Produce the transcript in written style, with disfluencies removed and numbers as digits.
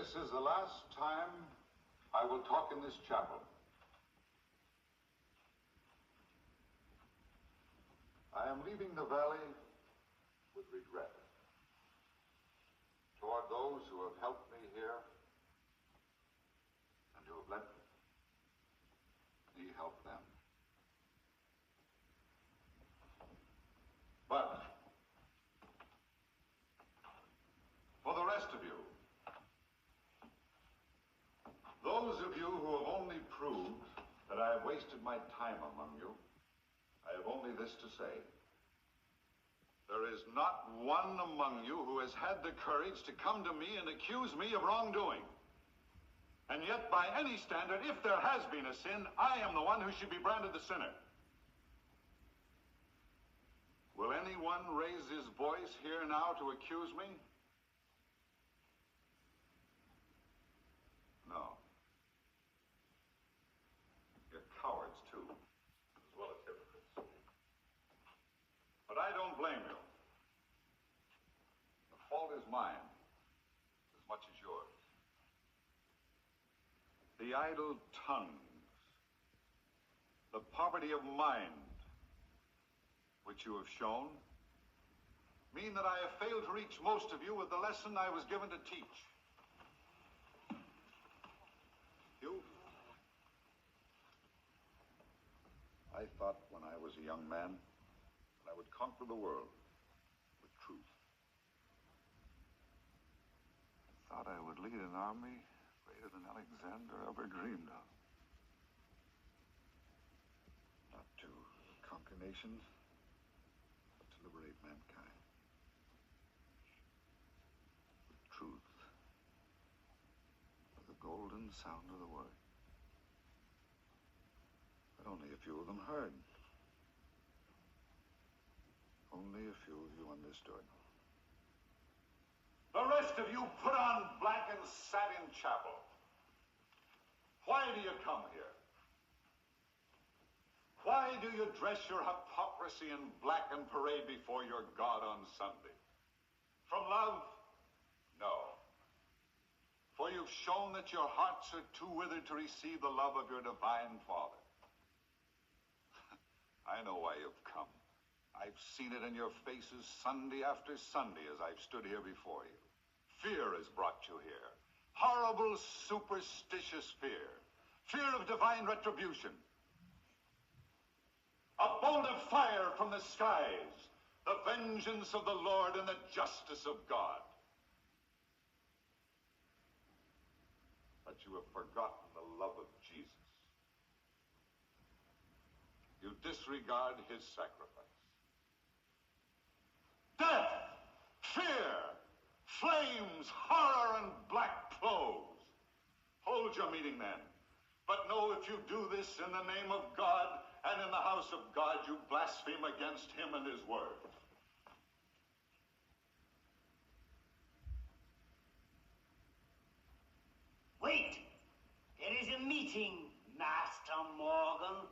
This is the last time I will talk in this chapel. I am leaving the valley with regret toward those who have helped me here and who have let me help them. But for the rest of you, those of you who have only proved that I have wasted my time among you, I have only this to say. There is not one among you who has had the courage to come to me and accuse me of wrongdoing. And yet, by any standard, if there has been a sin, I am the one who should be branded the sinner. Will anyone raise his voice here now to accuse me? No. You're cowards, too, as well as hypocrites. But I don't blame you. The fault is mine, as much as yours. The idle tongues, the poverty of mind, which you have shown, mean that I have failed to reach most of you with the lesson I was given to teach. You? I thought when I was a young man that I would conquer the world with truth. I thought I would lead an army greater than Alexander ever dreamed of. Not to conquer nations, but to liberate mankind. With truth, with the golden sound of the word. But only a few of them heard. Only a few of you understood. The rest of you put on black and sat in chapel. Why do you come here? Why do you dress your hypocrisy in black and parade before your God on Sunday? From love? No. For you've shown that your hearts are too withered to receive the love of your divine Father. I know why you've come. I've seen it in your faces Sunday after Sunday as I've stood here before you. Fear has brought you here. Horrible, superstitious fear. Fear of divine retribution. A bolt of fire from the skies. The vengeance of the Lord and the justice of God. But you have forgotten the love of Jesus. You disregard his sacrifice. Death, fear, flames, horror, and black clothes. Hold your meeting then. But know if you do this in the name of God and in the house of God, you blaspheme against him and his word. Wait! There is a meeting, Master Morgan.